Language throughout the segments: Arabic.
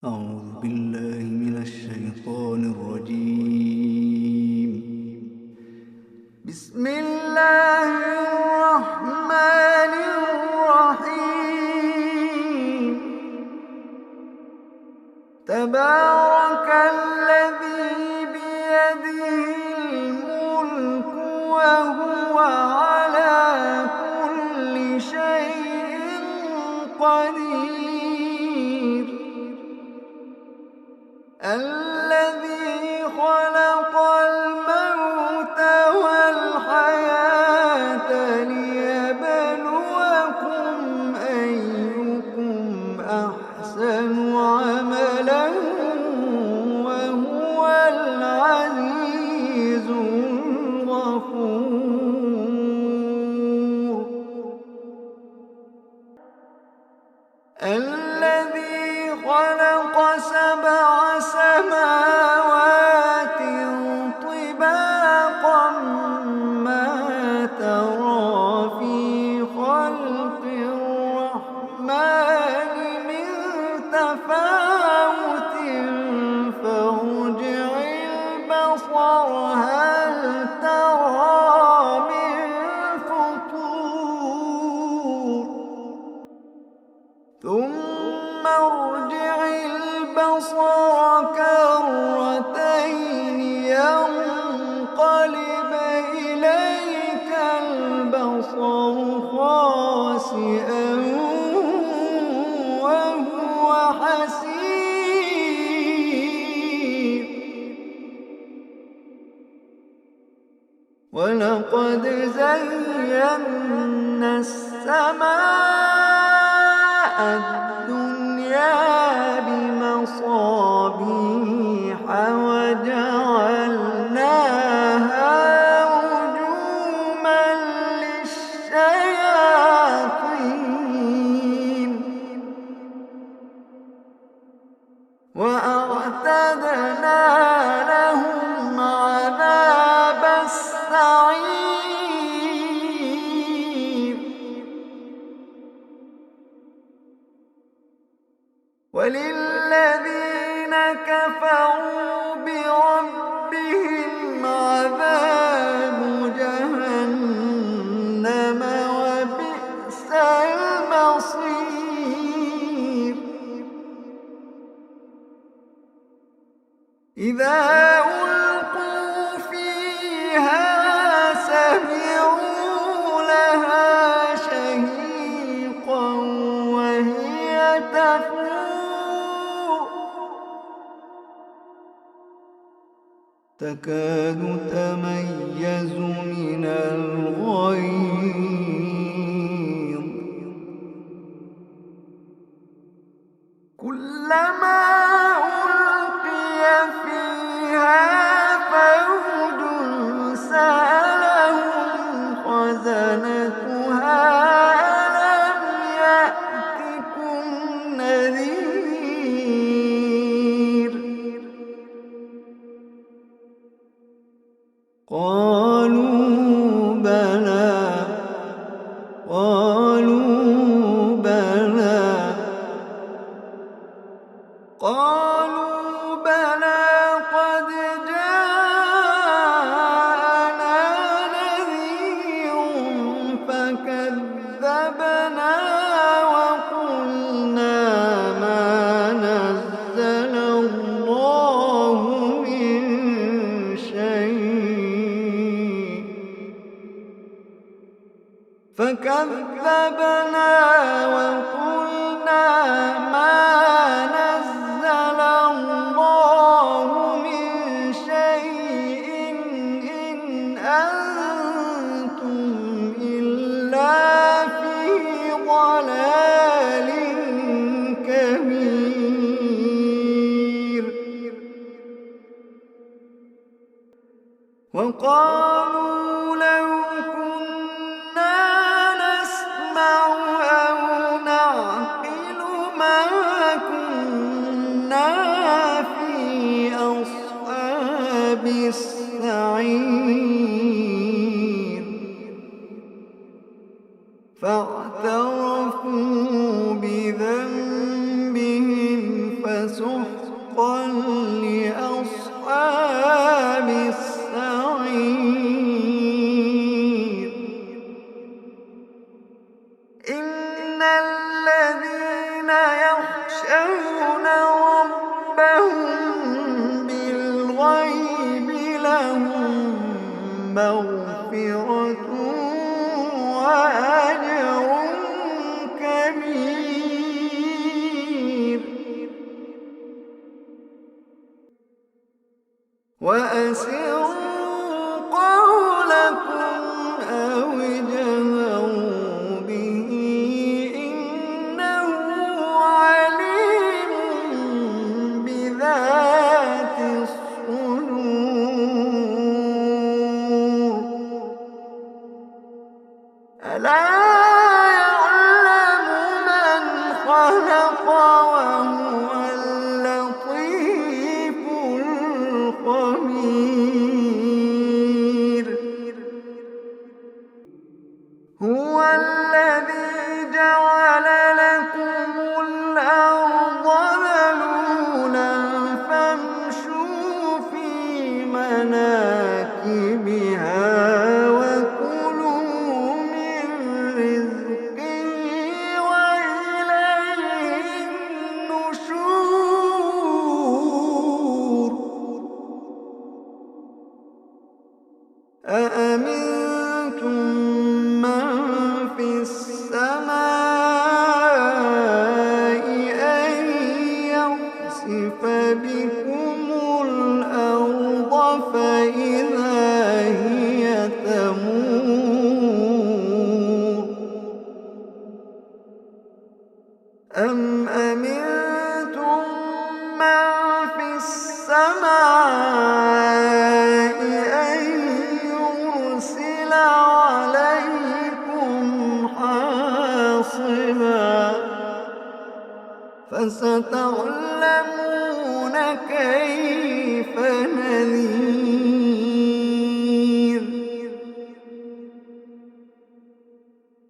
أعوذ بالله من الشيطان الرجيم. بسم الله الرحمن الرحيم. تبارك الذي بيده الملك وهو على كل شيء قدير. الذي خلق الموت والحياة ليبلوكم أيكم أحسن عملا وهو العزيز الغفور. الذي خلق سبع سماوات طباقا ما ترى في خلق الرحمن من تفاوت فارجع البصر هل ترى من فطور ثم ارجع البصر كرتين ينقلب إليك البصر خاسئا وهو حسير. ولقد زينا السماء الدنيا بمصابيح وجعلناها رجوما للشياطين وأعتدنا لهم عذاب السعير. وللذين كفروا بربهم عذاب جهنم وبئس المصير. إذا ألقوا فيها سمعوا لها شهيقا وهي تفور تكاد تميز من الغيظ كلما ألقي فيها فوج سألهم خزنتها ألم يأتكم نذير قالوا بلى قد جاءنا نذير فكذبنا وقلنا ما نزل الله من شيء فكذبنا وقلنا ما نزل الله من شيء إن أنتم إلا في ضلال كبير. وقالوا لو كنا نسمع أو نعقل ما كنا في أصحاب السعير. فاعترفوا بذنبهم فسحقا مغفرة وأجر كبير. وأسروا قولكم أو اجهروا به إنه عليم بذات الصدور. ألا يعلم من خلق وهو اللطيف الخبير. هو الذي جعل لكم الأرض ذلولا فامشوا في مناكبها وكلوا من رزقه وإليه النشور. أأمنتم من في السماء أن يخسف بكم الأرض فإذا هي تمور. أم أمنتم من في السماء أن يرسل عليكم حاصبا فستعلمون كيف نذير.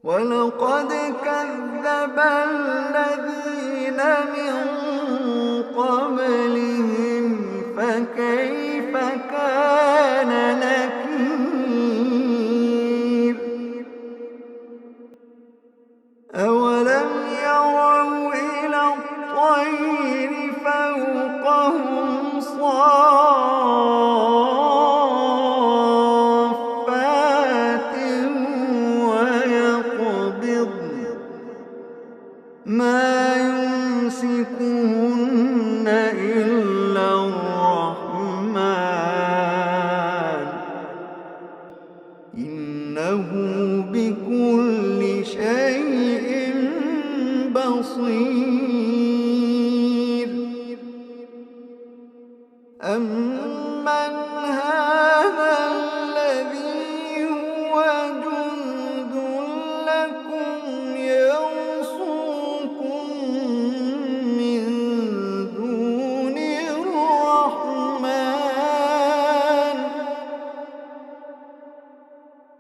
ولقد كذب الذين من قبلهم فكيف كان نكير. أولم يروا إلى الطير فوقهم صافات ويقبضن ما يمسكهن إلا الرحمن إنه بكل شيء بصير. أمن هذا الذي هو جند لكم يرصوكم من دون الرحمن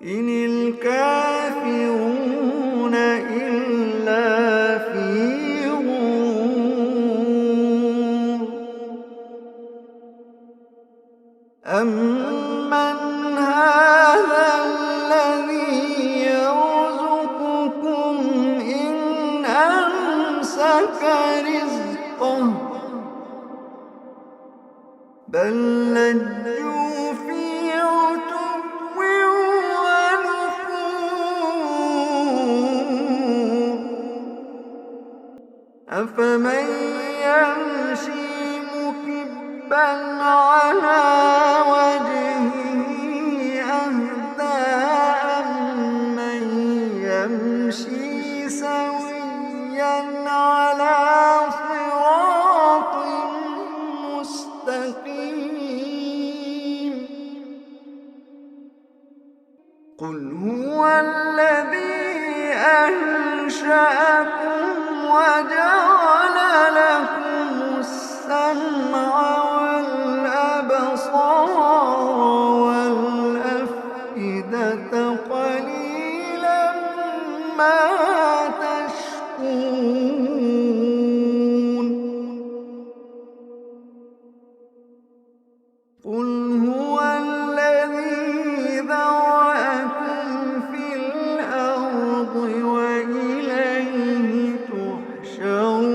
إن الكافرون إلا في غرور. أمن هذا الذي يرزقكم إن أمسك رزقه بل لجوا في عتو ونفور. أفمن يمشي مكبا على وجهه أهدى أمن يمشي سويا على صراط مستقيم. قل هو الذي أنشأكم وجعل لكم السمع والأبصار والأفئدة قليلا ما تشكرون. قل هو الذي ذرأكم في الأرض وإليه تحشرون.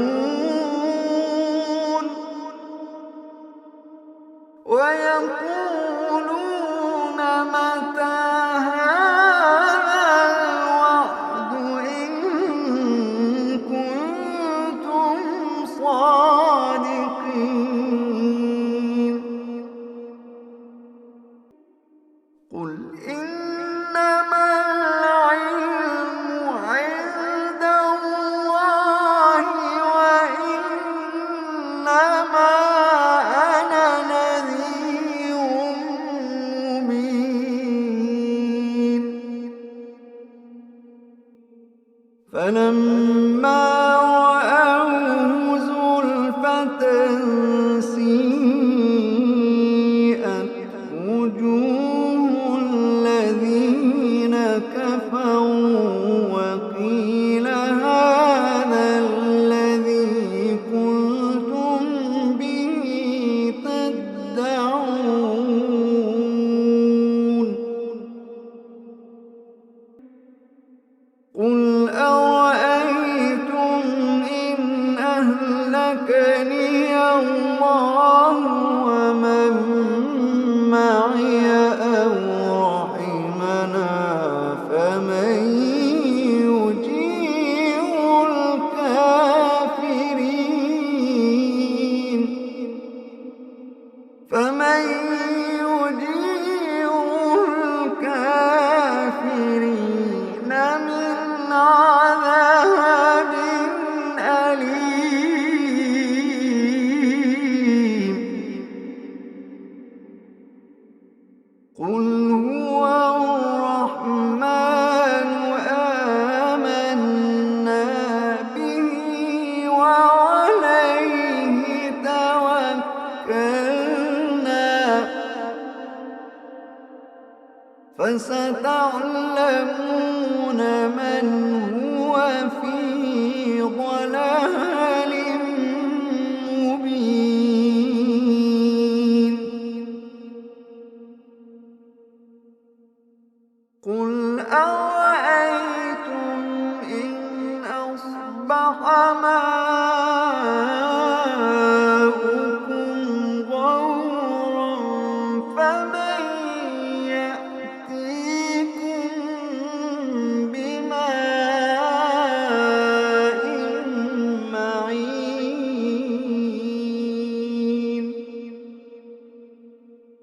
قل إنما العلم عند الله وإنما أنا نذير مبين فلما رأوه زلفة سيئت وجوه الذين كفروا وقيل هذا الذي كنتم به تدعون قل أرأيتم إن أهلكني الله ومن معي أو رحمنا فمن يجير الكافرين من عذاب أليم قل هو الرحمن آمنا به وعليه توكلنا فستعلمون من هو في ضلال مبين قل